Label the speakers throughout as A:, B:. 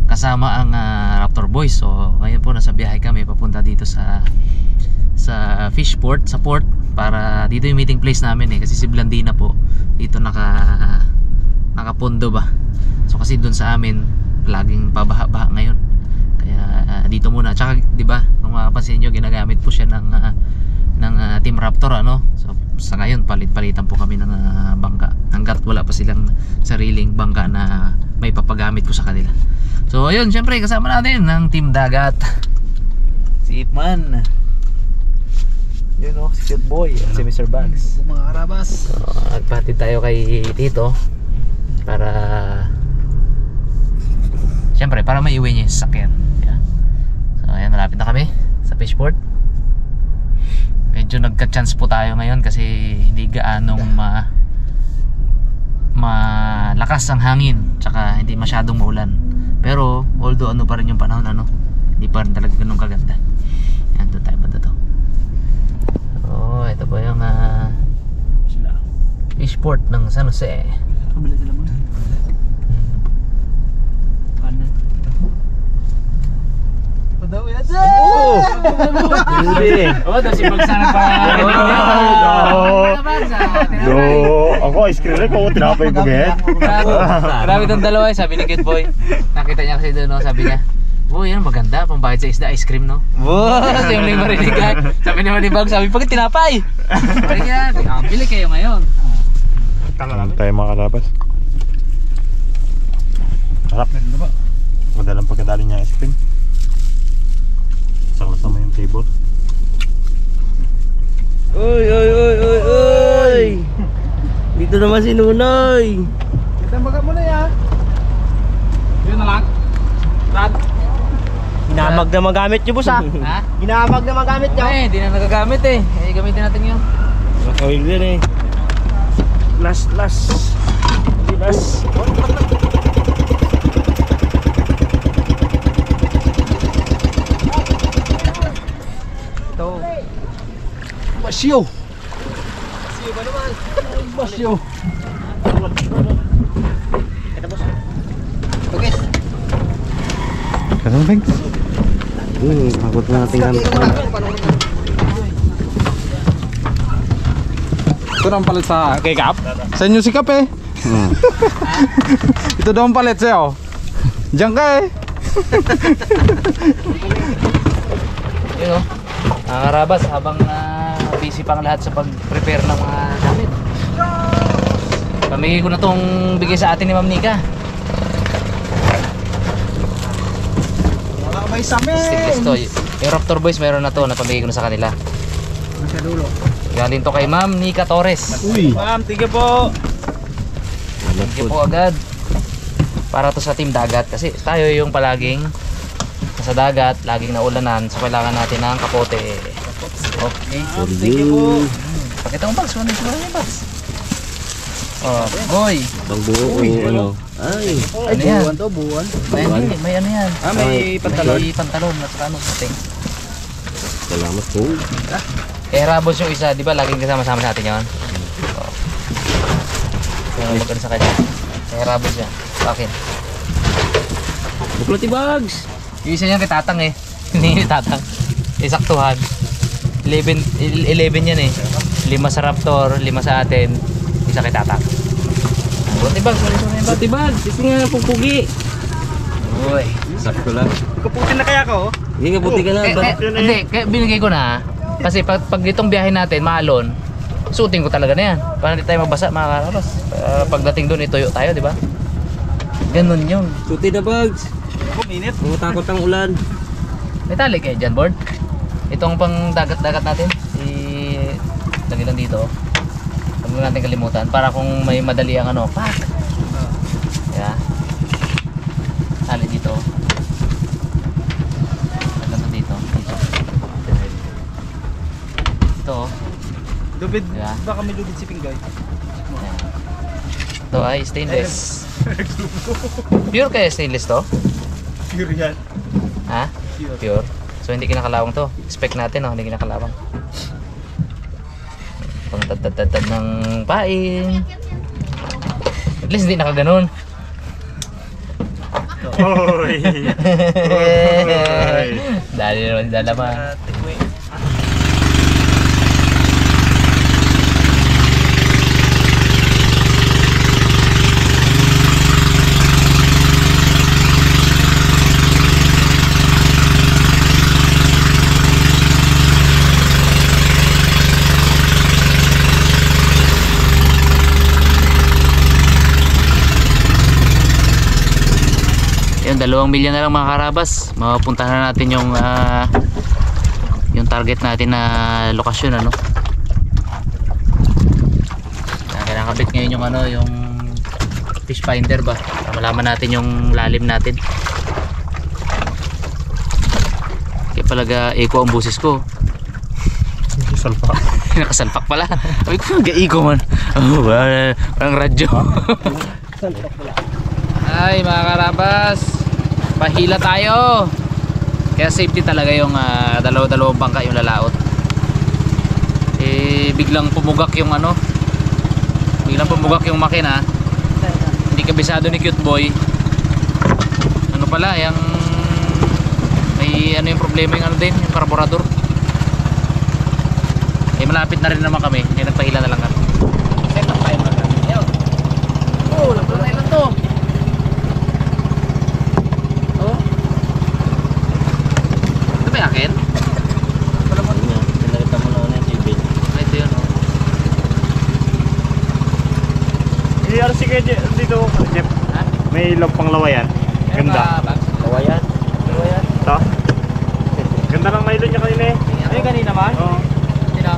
A: kasama ang Raptor Boys. So ngayon po nasa biyahe kami papunta dito sa Fishport, sa port, para dito yung meeting place namin kasi si Blandina po dito nakapondo ba. So kasi doon sa amin laging pabaha-baha ngayon. Kaya dito muna. Tsaka 'di ba, kung mapapansin niyo ginagamit po siya ng Team Raptor ano. So sa ngayon palit-palitan po kami ng bangka. Hangga't wala pa silang sariling bangka na may papagamit ko sa kanila. So ayun, syempre kasama natin ng Team Dagat. Si Ipman. Yun o, si Cute Boy at si Mr. Bags.
B: Mga karabas.
A: So, nagpatid tayo kay Tito para syempre para maiuwi niya yung sasakyan. Yeah. So ayan, malapit na kami sa Fishport. Medyo nagka-chance po tayo ngayon kasi hindi gaanong malakas ang hangin, tsaka hindi masyadong maulan. Pero although ano pa rin yung panahon, ano, hindi pa rin talaga ganun kaganda. Yan, doon tayo banda to. Oh, ito po yung Fishport ng San Jose.
B: Kabila sila mo. Ano? Padaw yan.
A: Oh! Hindi.
B: Oh, daw si Bagsana pa.
C: Ako ice cream rin ko, tinapay ko get.
A: Grabe itong dalawa, sabi ni Cute Boy. Nakita niya kasi doon, no? Sabi niya, boy, yan maganda, pambayad sa isda, ice cream, no? Wow! Kasi yung lang marinigan. Sabi naman ni Bag, sabi, bakit tinapay? Sabi niya, bili kayo ngayon.
C: Ano tayo mga karabas? Harap. Madalang pagkadali niya ice cream. Saklas naman yung table.
D: Oy, oy, oy, oy, oy! Dito naman si Nunoy.
B: Kita baga mo na ya. Yun na lang. Rad.
D: Ginamag na magamit nyo, boss, ha?
A: Ha?
D: Ginamag na magamit nyo.
A: Hindi na nagagamit eh. Gamitin natin yun.
D: Nakawig din eh. Last.
B: Ito. Basyo. Basyo ba naman? Basyo.
D: Ito, boss.
B: Okay.
C: Kasang Banks?
D: Pagod na natin gamit.
B: Ito naman palit sa kay Kap. Sa inyo si Kap eh. Ito daw ang palit sa'yo. Diyan ka eh.
A: Yun o. Mga karabas, habang busy pang lahat sa pag-prepare ng mga gamit. Pamigay ko na tong bigay sa atin ni Ma'am Nika.
B: Wala may samin.
A: Stigless to. Yung Raptor Boys meron na to na pamigay ko na sa kanila.
B: Nasa dulo.
A: Galing to kay Ma'am Nika Torres.
D: Uy.
B: Ma'am, tige po.
A: Thank you po agad. Para to sa Team Dagat kasi tayo yung palaging sa dagat, laging naulanan, so kailangan natin ng kapote. Okay.
D: Thank you.
A: Pakita mo bags, ano yung bags? Oh, boy.
D: Bang buo ano. Ay.
A: Ano yan?
B: to, buwan.
A: May ano yan?
D: May
A: pantalon. May pantalon at saka ano, puting.
D: Salamat po.
A: Eh, Rabos yung isa, di ba laging kasama-sama sa atin yun? Oh. Kaya magkano sa kanya. Eh, Rabos yan. Bakit?
D: Buklati bags.
A: Yung isa niyan kay Tatang eh. Hindi ni Tatang. Isaktuhan. 11 yan eh. 5 sa Raptor, 5 sa atin, isa kay Tatang. Buti bag, sorry yung bag.
D: Buklati bags. Kasi nga pupugi.
A: Uy.
D: Sakto lang.
B: Kaputin na kaya ko?
D: Hindi nga puti ka na.
A: Hindi, kaya binigay ko na. Kasi pag itong biyahe natin, maalon, suotin ko talaga na yan. Para hindi tayo magbasa, mga karabas. Pagdating doon, ituyo tayo, di ba? Ganun yun.
D: Puti na bags.
B: Minute.
D: Takot ang ulan.
A: May tali kayo dyan, board. Itong pang dagat-dagat natin. Lagi lang dito. Huwag lang natin kalimutan. Para kung may madali ang ano, pak! Yeah. Tali dito. Hanggang dito. Ito.
B: Lubid.
A: Yeah.
B: Baka may lubid si Pinggay.
A: Ayan. Ito ay stainless. Pure kaya stainless to?
B: Pure yan.
A: Ha? Pure. So hindi kinakalawang to. Spec natin, oh, hindi kinakalawang. Pang tad ng pain. At least hindi nakaganon.
C: Hoy! Hoy!
A: Dali naman si Dala ma. Yung 2 milyon na lang mga karabas, mapupuntahan na natin yung target natin na lokasyon, ano. Kinakabit ngayon yung yung fish finder ba, para malaman natin yung lalim natin. Kaya palaga eco ang busis ko.
C: Salpa.
A: Nakasalpak pala. Sabi ko, ga-eco man. Oh, parang radyo. Ay mga karabas, pahila tayo. Kaya safety talaga yung dalawang bangka yung lalaot. Biglang pumugak yung biglang pumugak yung makina. Hindi kabisado ni Cute Boy. Ano pala, yung may yung problema yung yung carburetor. Malapit na rin naman kami, kaya nagpahila na lang kami. Set up tayo mga kami. Oh, lang to. Ito ba yung akin?
D: Wala mo niya. Pinakita mo na yung civil.
A: Ito yun, oh.
C: RC kayo dito, Jeff.
A: Ha?
C: May ilaw pang lawayan. Ganda.
D: Kawayan. Kawayan.
C: Ito. Ganda lang may ilaw niya kanina eh.
B: Ay, kanina man?
C: Oo.
A: Sino?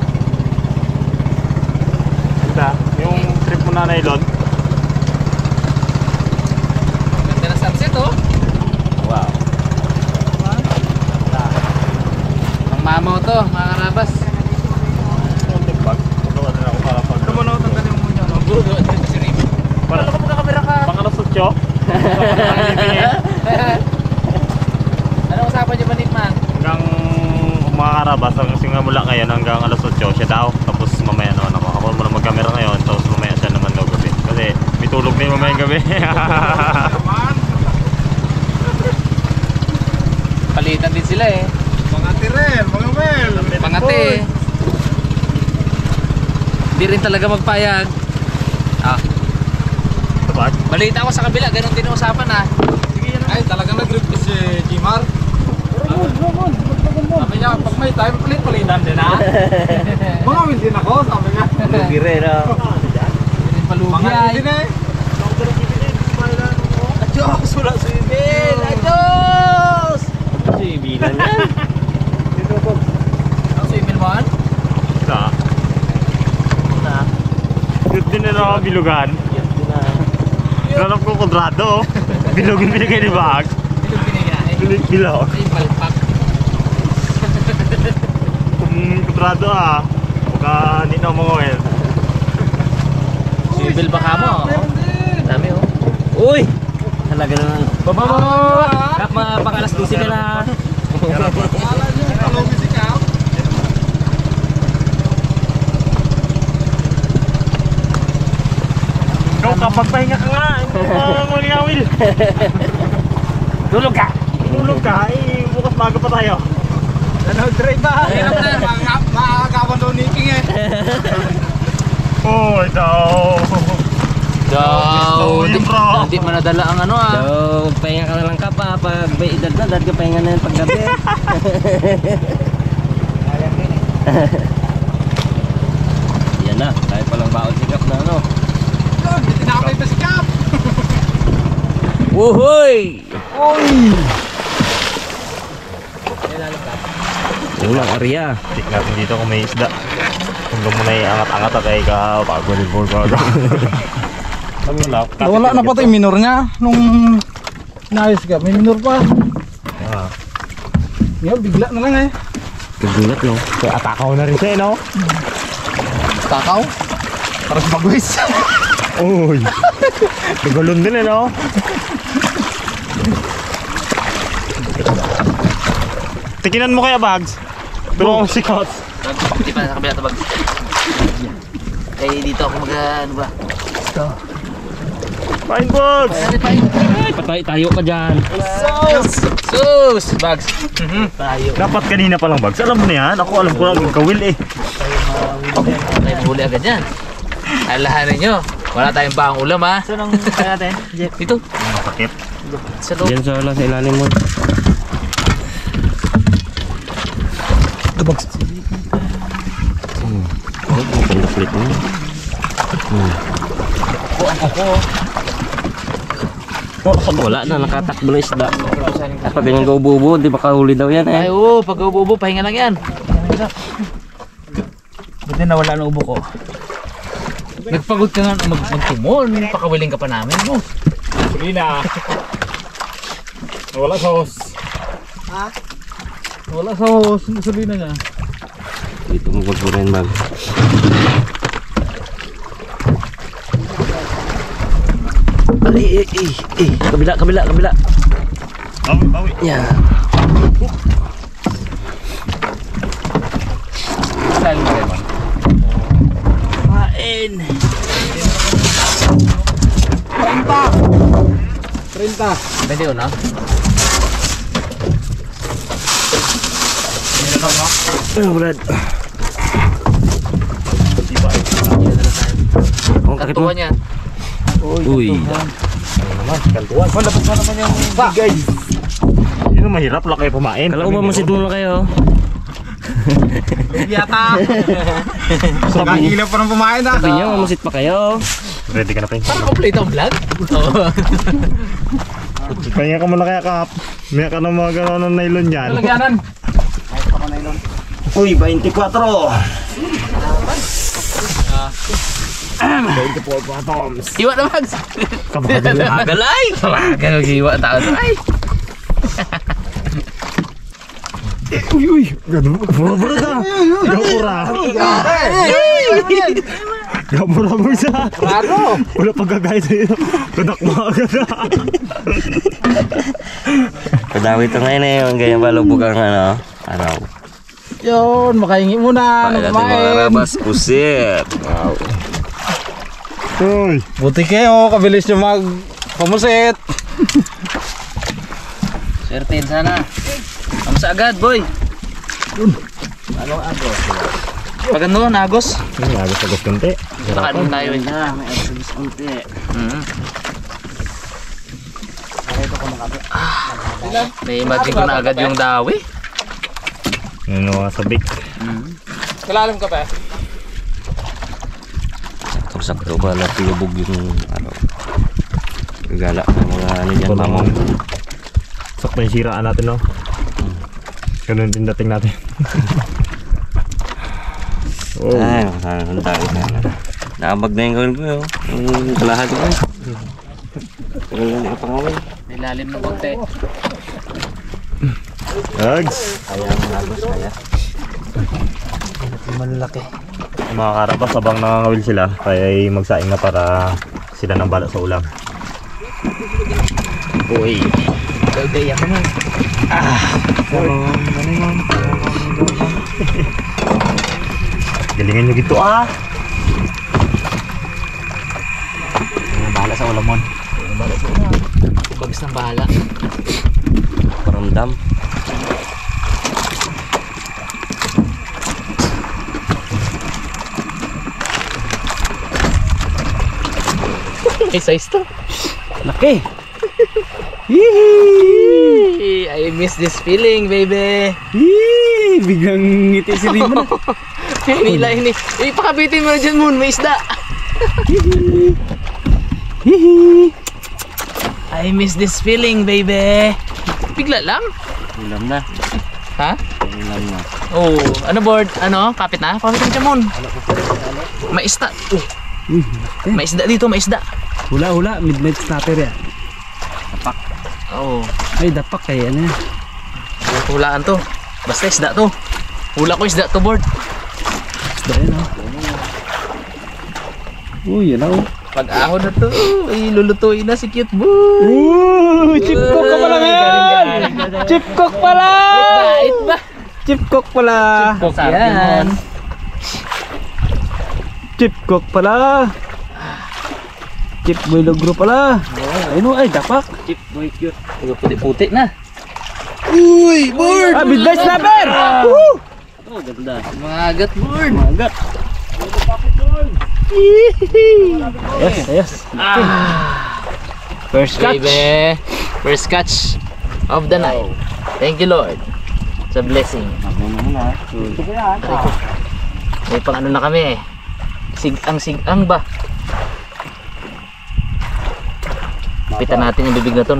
C: Ganda. Yung trip mo na nylon.
A: Ganda na sunset, oh.
D: Wow.
A: Pang mamaw to, mga karabas.
C: Konting bag. Magawa na ako para pag...
B: Ano mo na tanggalin mo niya?
A: Budo, ito si Rim.
C: Para ka magkakamera ka. Pang alas 8.
A: Ano usapan niyo ba, Nickman?
C: Hanggang mga karabas, hanggang simula ngayon hanggang alas 8 siya daw. Tapos mamaya naman ako. Ako muna magkamera ngayon, tapos mamaya siya naman daw gabi. Kasi may tulog na yung mamayang gabi.
A: Palitan din sila eh.
B: Mga tiren, mga mel.
A: Pangate. Hindi rin talaga magpayag.
C: Sabag?
A: Balita ko sa kabila, ganun din ang usapan ah.
B: Ay, talagang nag-request si Jimar. Sabi niya, pag may time, palitan din ha. Mga hindi na ako, sabi niya.
D: Lugirera.
A: Palugi
B: Mga
A: ay.
B: hindi na eh.
A: Adios! Wala si Bill! Adios!
D: Civilan yan.
A: Ang swimil mo an?
C: Isa. Cute din na nakabilugan. Nanap ko kudrado. Bilogin binigay ni Bag.
A: Bilog binigay.
C: Bilog.
A: Ay, palpak.
C: Kudrado Baka hindi na umangoy.
A: Swimil baka mo. Oh. Dami oh.
D: Uy! Talaga naman.
A: Baba mo!
D: Kap, pang alas 12 ka na.
B: Wala niya, kalogis ikaw.
C: Ikaw kapag pahinga ka nga. Ngawil.
D: Tulog ka!
C: Tulog ka. Bukas maga pa tayo.
B: Ano, drive ba? Hirap na, makakagawan daw niking eh.
C: Oh, ito.
A: Daw,
C: Gusto mo yun, bro.
A: hindi manadala ang ano ah.
D: So, pahinga ka na lang ka pa. Pag may edad na, dahil ka pahinga na yung paggabi. Yan na, kaya palang baon si Kap na ano.
B: Tinapay pa si Cap.
D: Uhoy! Ulang area.
C: Tik natin dito kung may isda. Kung muna iangat-angat at ay ka pagbalibol ka.
B: Wala na pati yung minor niya nung naayos ka. May minor pa. Yan, bigla na lang eh.
D: Kagulat no?
C: Kaya atakaw na rin siya, no?
B: Takaw. Parang bagwis.
C: Uy! Nagulon din, no? Tikinan mo kaya, Bags? Pero si Cots.
A: Hindi pa sa kabila tabag. Kaya dito ako ano ba? Ito.
C: Fine Bugs!
D: Ay, patay tayo ka dyan.
A: Sus! Bags!
D: Tayo.
C: Dapat kanina pa lang Bugs. Alam mo na yan. Ako alam ko lang kawil eh.
A: May mahuli agad yan. Alahanin nyo. Wala tayong baang ulam ha.
D: Saan ang kaya natin, Jeff?
A: Dito.
C: Sakit.
A: Sa loob.
D: Diyan sa wala sa ilalim mo.
B: Bags.
D: Kulit mo. Wala na, nakatakbo na isda. Pag ganyan gaububo, di makahuli daw yan
A: Ay
D: eh.
A: oo, pag ubo, pahinga lang yan.
B: Buti na wala na ubo ko.
A: Nagpagod ka nga magtumon. Pakawiling ka pa namin mo.
B: Huli na. Wala sa hos. Ha? Wala sa hos. Huli na niya.
D: Dito mo pagpunin mag. Kabila.
C: Bawi.
D: Yan.
A: Saan mo rin?
D: Kain.
B: 30.
A: Pwede yun, no?
D: Brad. Ang kakit mo.
A: Tatuan yan.
D: Uy.
C: Kantuan.
B: Malapit na naman yung bigay.
C: Yun ang mahirap. Wala kayo pumain.
D: Kala ko mamasid muna kayo.
B: Yata. Kakagila pa ng pumain na.
D: Sabi niyo, mamasid pa kayo.
C: Ready ka na, Peng?
A: Parang complete ang vlog. Oo.
C: Pahinga ka muna kaya Kap. May ka na mga gano'n ng nylon yan.
B: Talagyanan.
D: Uy, 24.
B: 24 atoms.
A: Iwa na, Mags.
C: Kabagal yan.
D: Agalay.
A: Tawagan ang iwa tao. Ay!
C: Uy. Gano'n. Bura-bura ka. Gapura. Gapura mo isa.
B: Raro.
C: Wala pagkagay sa'yo. Kadak mo agad na.
D: Padawi ito ngayon eh. Ang ganyan balubog ang ano. Araw.
B: Yun, makahingi muna.
D: Para
B: Ano
D: natin mga
B: kumain?
D: rabas pusit. Wow.
C: Uy.
B: Buti kayo, kabilis nyo pamusit.
A: Swertein sana. Kamsa agad, boy.
D: Anong agos?
A: Pag ano, nagos.
C: Agos-agos konti.
A: Nakain tayo eh.
D: May agos konti.
A: May-imagine ko na agad yung dawi.
C: Ano mga sabik.
B: Kalalim ka pa.
D: Sakto ba na pilubog yung ano. Gagala ng mga ano dyan mamong.
C: Sakto yung siraan natin, no? Ganun din dating natin. Oh.
D: Ay, handa ko na. Naabag na yung gawin ko yun. Yung kalahat ko yun. Pero yung kapangawin.
A: May lalim ng konti.
C: Ags.
D: Kaya ang nagos kaya.
B: Malaki.
C: Yung mga karabas, habang nangangawil sila, kaya ay magsaing na para sila nang bala sa ulam.
D: Uy.
A: Gagaya ka man.
C: Galingan nyo gito ah!
A: Bahala sa ulamon. Bagas ng bahala.
D: Paramdam.
A: May size to.
D: Laki.
A: I miss this feeling, baby.
D: Biglang ngiti si Rima na.
A: Hinila, hini. Ipakabitin mo na dyan, Moon. May isda. I miss this feeling, baby. Bigla lang.
D: Ulam na.
A: Ha?
D: Ulam na.
A: Oh, ano board? Ano? Kapit na? Kapit na dyan, Moon. May isda. May isda dito, may isda.
B: Hula, midnight snapper yan.
A: Oh,
B: Ay, dapak kaya ano yan.
A: hulaan to. Basta isda to. Hula ko isda to, board.
B: Isda yan Uy, yan
A: Pag ahon na to, ay lulutuin na si cute boy.
B: Chip cook ka pala ngayon! Chip cook pala!
A: Bait ba?
B: Chip cook pala!
A: Cook yan.
B: Chip cook pala! Chip boy logro pala. Ayun o, ay dapak.
A: Chip boy cute. Ito puti-puti na.
B: Uy, board! Ah, midnight snapper! Woo!
A: Oh, ganda. Magat board.
B: Magat. Yes, yes. First catch.
A: Baby. First catch of the night. Thank you, Lord. It's a blessing. May pang ano na kami eh. Sigang ba? Pitan natin yung bibig na to.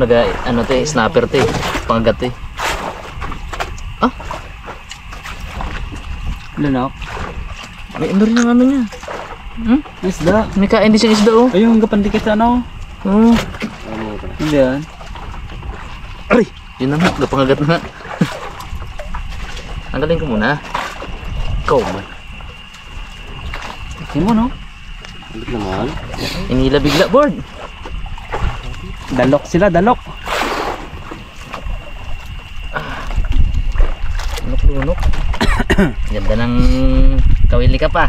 A: Ano to eh, snapper to eh. Pangagat to eh. Ah?
B: Lanok.
A: May ano rin yung ano niya.
B: Isda.
A: May kain din siyang isda oh.
B: Ayun, kapandikit sa ano.
A: Oh.
B: Hindi yan.
A: Aray! Yun naman, napangagat na. Tanggalin ko muna. Ikaw man.
B: Tingin mo no?
D: Hindi naman.
A: Inila bigla board.
B: Dalok sila, dalok.
A: Lunok-lunok. Ganda ng kawili ka pa.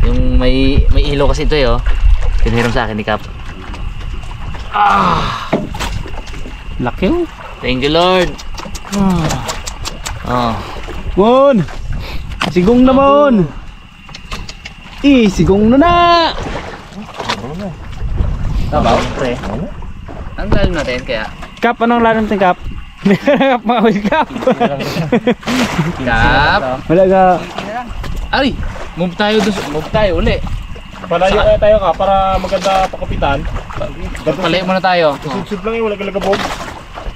A: Yung may ilaw kasi ito eh oh. Pinahiram sa akin ni Cap.
B: Laki oh.
A: Thank you Lord. Oh.
B: Mon! Sigong na mon! Sigong na na!
A: Tabaw pre. Ang lalim natin kaya.
B: Kap, anong lalim natin Kap? Kap, mga will Kap!
A: Cap.
B: Wala ka.
A: Ay! Move tayo doon. Move tayo uli.
C: Palayo kaya tayo ka para maganda pakapitan.
A: Palayo muna tayo.
C: Sud lang yung wala galagabog.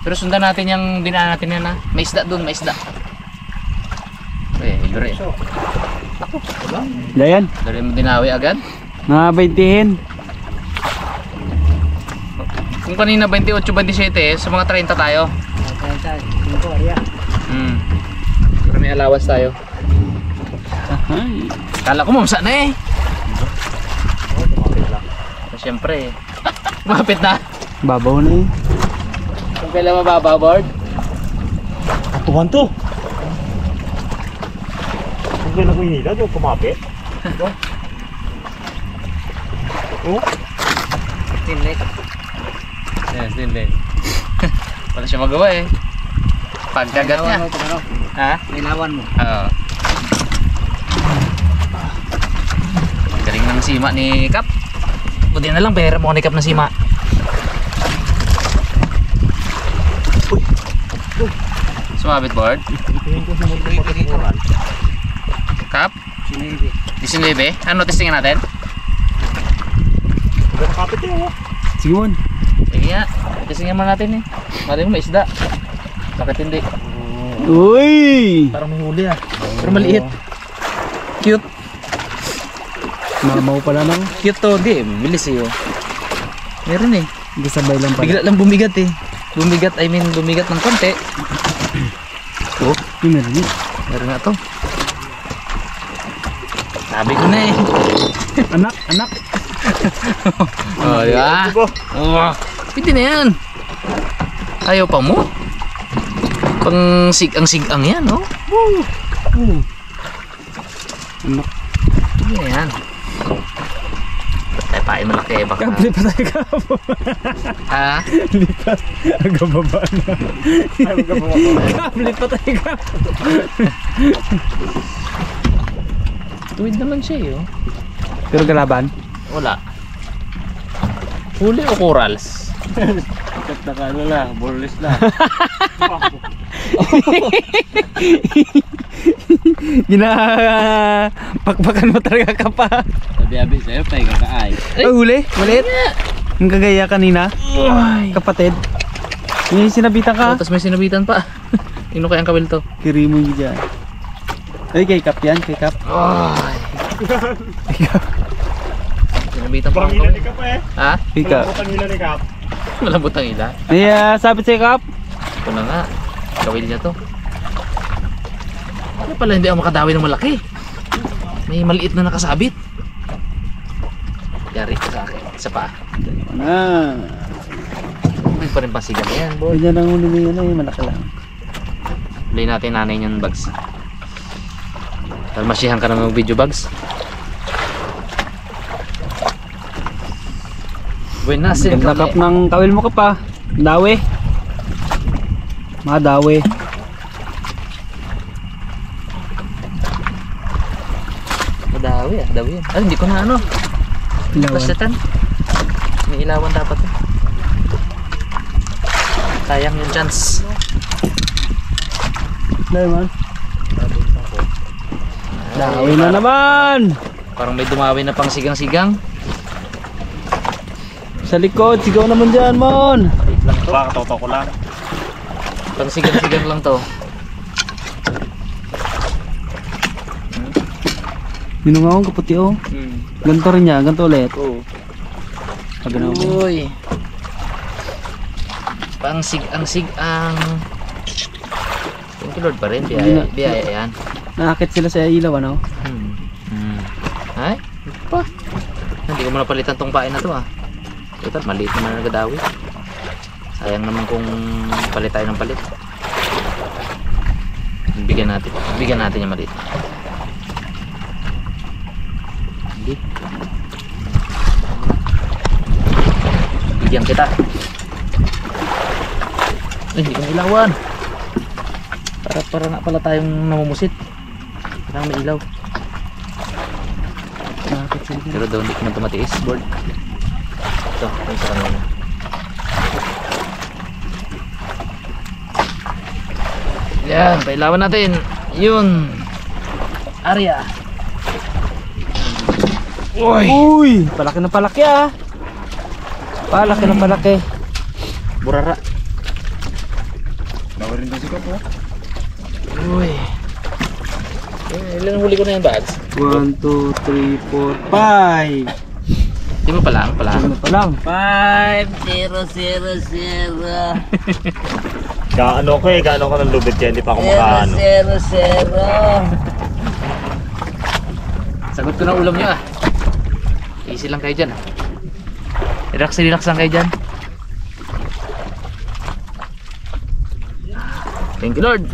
A: Pero sundan natin yung dinaan natin yan ha. May isda doon, may isda. Dure.
B: Dayan,
A: Dure mo dinawi agad.
B: nabaintihin.
A: Kung kanina 28, 27, sa mga 30 tayo. Pero may allowance tayo. Kala ko mamsa na eh. Siyempre eh. Mapit na.
B: Babaw na eh.
A: Kung kailan mababa board.
C: Atuhan to. Kung gano'n ko hinila, doon kumapit. Oh?
A: Tinlek. Yes, tinlek. Wala siya magawa eh. Pagkagat niya. Ha?
B: Nilawan mo.
A: Oo. Galing ng sima ni Cap. Buti na lang pera mo ni Cap ng sima. Sumabit board. Cap? 19. Ano testingin natin?
C: Gano'n kapit yun.
B: Sige mon.
A: Sige nga. Testingin mo natin eh. Mali mo may isda. Bakit hindi?
B: Uy!
A: Parang may huli ah. Pero maliit. Cute.
B: Mamaw pala nang.
A: Cute to. Di, bilis eh oh. Meron eh.
B: Gasabay lang pala.
A: Bigla lang bumigat eh. Bumigat ng konti. Oh,
B: Yung meron yun.
A: meron nga to. Sabi ko na eh.
B: Anak, anak.
A: Oh, di ba? Oh, pwede na yan. Ayaw pa mo? Pang sigang yan, oh.
B: Anak.
A: Pwede na yan. Tayo pain malaki baka.
B: Kap, lipat tayo Kap.
A: Ha?
B: Lipat. Hanggang baba na. Kap, lipat tayo Kap.
A: Tuwid naman siya eh, oh.
B: Pero galaban?
A: Wala. Huli o corals?
D: Ano na, boreless na.
B: Pakpakan mo talaga ka pa.
D: Sabi-abi sa'yo, tayo kakaay.
B: Ay, huli? Ulit? Ang kagaya kanina? Kapatid? May sinabitan ka?
A: Tapos may sinabitan pa. Ino kaya ang kawil to?
B: Kiri mo yun dyan. Ay, kay Kap yan, kay Kap.
A: Ay. Sinabitan pa ang
C: Pangila ni
A: kawil.
C: Kap eh.
A: Ha?
B: Kay Kap.
C: Pangila ni Kap.
A: Malambot ang ila.
B: May sabit sa'yo Kap?
A: Ito na nga. Kawil niya to. Ano pala hindi ako makadawi ng malaki? May maliit na nakasabit. Yari ito sa akin. Isa pa. May pa rin pasigan na yan, boy.
B: Ganyan ang huli na yun, malaki lang.
A: Play natin nanay niyan bags. Masyahan ka na ng video bags. Buenas,
B: Ganda kap ng kawil mo ka pa. Dawe. Mga dawe.
A: Madawi ah, dawi yan. Ay, hindi ko na ano.
B: Ilawan.
A: Basatan. May ilawan dapat eh. Sayang yung chance.
B: Dawe man. Dawe na naman.
A: Parang may dumawi na pang sigang-sigang.
B: Sa likod, sigaw naman dyan, Mon.
A: Wait lang to.
C: Baka toto ko lang.
A: Pang sigang-sigang lang to.
B: Minunga akong kaputi oh. Ganto rin niya, ganto ulit.
A: Oo.
B: Pag ganaw mo.
A: Uy. Pang sigang-sigang. Thank you Lord pa rin. Biyaya yan.
B: Naakit sila sa ilaw, ano?
A: Ay, pa. Hindi ko napalitan tong pain na to ah. Ito, maliit naman na nagadawi. Sayang naman kung palit tayo ng palit. Bigyan natin yung maliit. Hindi. Bigyan kita. Ay, hindi ko ilawan. Para nga pala tayong namumusit. Parang may ilaw.
B: Naakit sila.
A: Pero daw hindi ko man tumatiis board. Ito, yung sa kanina. Yan, pailawan natin. Yun. Area.
B: Uy! Palaki na palaki ah. Palaki na palaki.
A: Burara.
C: Bawa rin doon si Kapo.
A: Uy. Ilan ang huli ko na yan, Bads?
B: 1, 2, 3, 4, 5.
A: Di mo pa lang,
B: Ano pa lang?
E: 5000.
C: Gaano ko ng lubid kaya hindi pa ako makaano.
E: 000.
A: Sagot ko ng ulam nyo ah. Easy lang kayo dyan ah. Relax lang kayo dyan. Thank you Lord.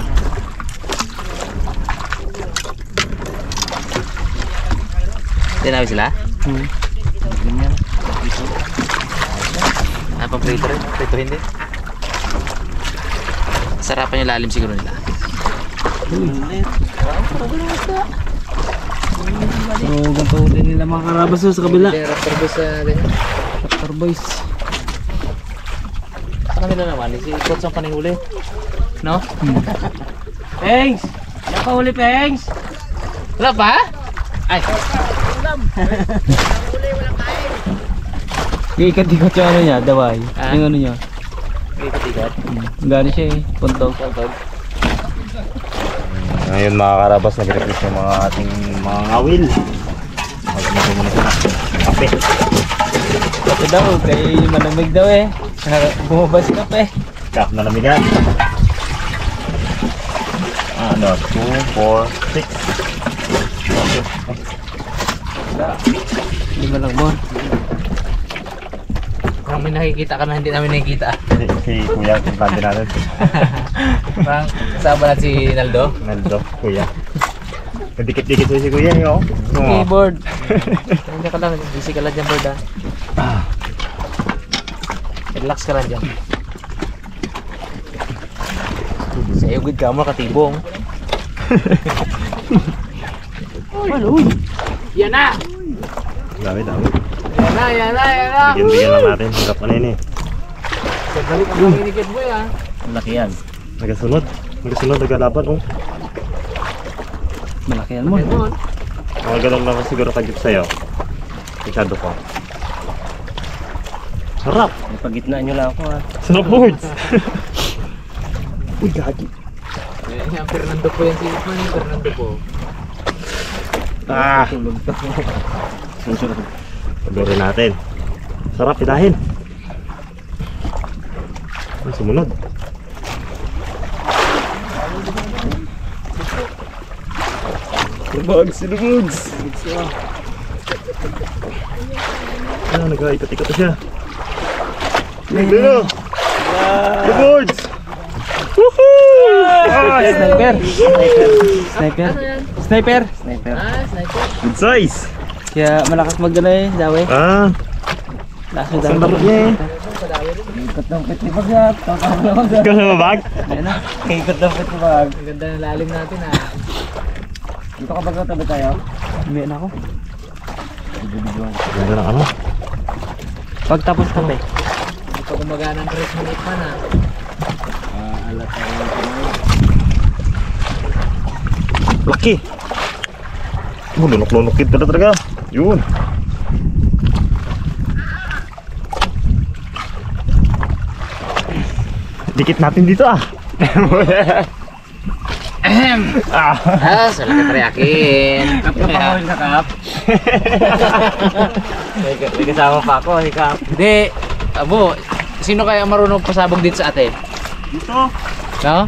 A: Tinawi sila? Ah, pang prito rin. Prito hindi. Sarapan yung lalim siguro nila.
B: So, ganito din nila mga karabas sa kabila.
A: Raptor boys sa ganyan.
B: Raptor boys.
A: Sa kanila naman, si Coach ang panihuli. No?
B: Pengs! Nakahuli, Pengs!
A: Wala pa? Ay!
B: Iikat-ikat yung ano niya, daway.
A: Ah.
B: Yung ano niya.
A: May katigat.
B: Gano'n siya eh, puntog.
A: Tawag.
C: Ngayon mga karabas, nag-request yung mga ating mga ngawil. Mag-ano muna sila. Kape.
B: Ito daw, kaya yung malamig daw eh. Bumabas ka pa eh.
C: Kap na lamigan. Ano, 2, 4, 6.
B: Lima lang mo.
A: Parang may nakikita ka na hindi namin nakikita.
C: Si Kuya, kumpante natin.
A: Parang kasama natin si Naldo.
C: Naldo, Kuya. Kadikit-dikit si Kuya, yo.
A: Keyboard. Hindi ka lang, busy ka lang dyan, Bird ah. Relax ka lang dyan. Sa iyo, good camera, katibong.
B: Ano? Uy!
A: Yan na!
C: Dami.
A: Yan na!
C: Bigyan lang natin. Hirap na yun eh.
A: Balik ang panginikit mo yan.
C: Laki yan. Nagasunod, nagalaban oh.
B: Malaki yan mo.
C: Mga ganun lang siguro kagip sa'yo. Masyado ko. Sarap!
E: Pagitnaan nyo lang ako ha.
C: Sarap boards! Uy, gagi.
A: Yan, Fernando po yan si Itman. Fernando po.
C: Ah! Pagdorin natin. Sarap, pitahin. Ay, sumunod. Lubugs! Ah, nag-ikot-ikot siya. Lubugs! Lubugs!
B: Ah, sniper!
A: Ah, sniper.
C: Good size!
B: Kaya malakas magdala eh, dawe.
C: Ah!
B: Isang dapat niya eh.
E: Ikot ng pit ni Bagat. Tatawag na Bagat.
C: Ikaw na mabag?
E: Ikot ng pit ni Bag.
A: Ganda ng lalim natin ah.
E: Dito ka Bagat, tabi tayo.
B: Hindi na ako.
C: Ganda ng ano?
B: Pagtapos kami.
A: Hindi pa gumagana ng 3 minutes man ah.
E: Alat tayo ng kamay.
C: Laki! Lunok-lunokit pala talaga. Yun. Dikit natin dito ah.
A: Ah, salamat reakin.
E: Kap ka pa sa kap. May kasama pa ako, si Kap.
A: Hindi, abo, sino kaya marunong pasabog dito sa atin?
C: Dito.
A: No?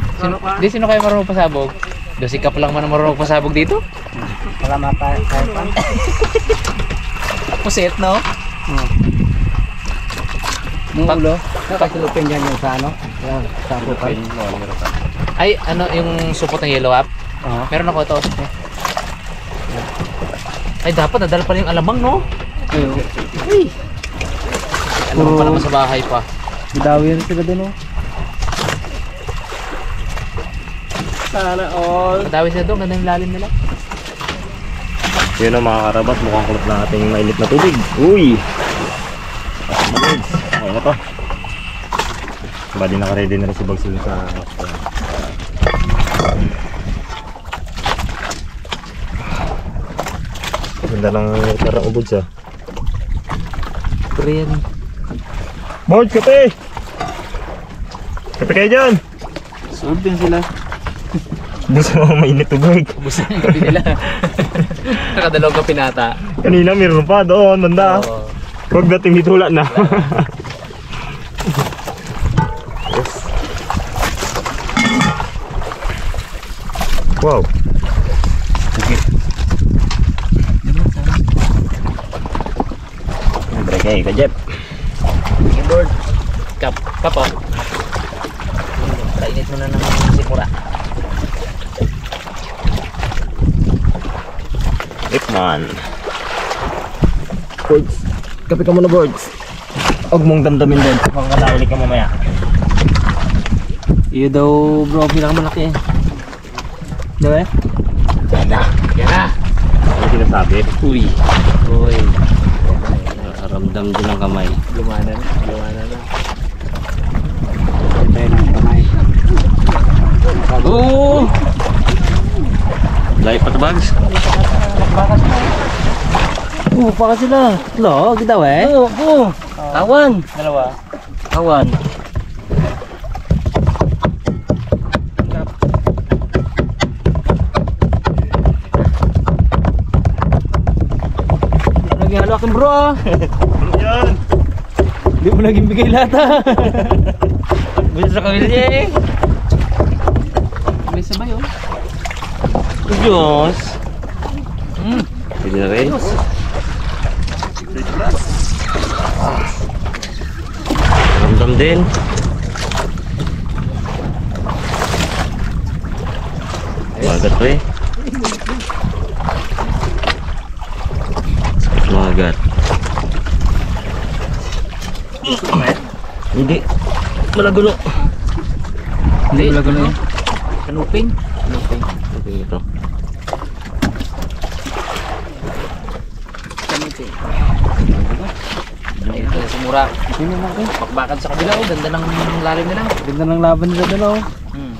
A: Sino kaya marunong pasabog? Do si Kap lang man ang marunong pasabog dito?
E: Wala mata tayo pa.
A: Pusit, no?
E: Yung ulo, nakasilupin yan yung sa ano? Sa kupal.
A: Ay, ano, yung supot ng yellow up?
E: Oo.
A: Meron ako ito. Ay, dapat nadala pa yung alamang, no? Ay! Alamang pa naman sa bahay pa.
B: Bidawi na sila doon oh.
E: Sana all.
A: Madawi sila doon, ganda yung lalim nila.
C: Yun ang mga karabas, mukhang kulot na ating mainit na tubig. Uy! Okay na to. Bali naka-ready na rin si Bagsil sa... Ganda ng karang ubod siya.
A: Korean.
C: Mord, kape! Kape kayo dyan!
B: Solve din sila.
C: Busa mga mainit tubig.
A: Ubus na yung kape nila. Nakadalawang kape nata.
C: Kanina meron pa doon, banda.
A: Oo.
C: Huwag natin hitula na. Yes. Wow. Libre kayo ka, Jeff.
A: Keyboard. Kapo. Kainit mo na ng simura.
C: Ipman. Birds. Kape ka muna, Birds. Huwag mong damdamin din. Huwag ka mamaya.
B: Iyo daw bro, pinakamalaki eh. Diba eh?
A: Yan na.
C: Ano sinasabi?
B: Uy.
A: Uy.
B: Ramdam din ang kamay.
A: Lumana na.
E: Tayo ng kamay.
B: Oo! Layo pa to bags.
E: Pa sila.
B: Lo, kita eh.
E: Oo. Kawan.
A: Dalawa.
E: Kawan.
B: Lagi halo akin bro ah.
C: Ano yan?
B: Hindi mo naging bigay lahat ah.
E: Bisa sa kamilya eh.
A: May sabay oh.
B: Diyos.
D: Pwede na kayo. Ramdam din. Magat pa eh. Magat. Hindi. Malagulo.
A: Hindi.
B: Wala ko na eh.
A: Kanuping.
D: Okay, ito.
A: Ay, ito simura. Bakbakan sa kabila oh. Ganda ng lalim nila.
B: Ganda ng laban nila doon oh.
A: Hmm.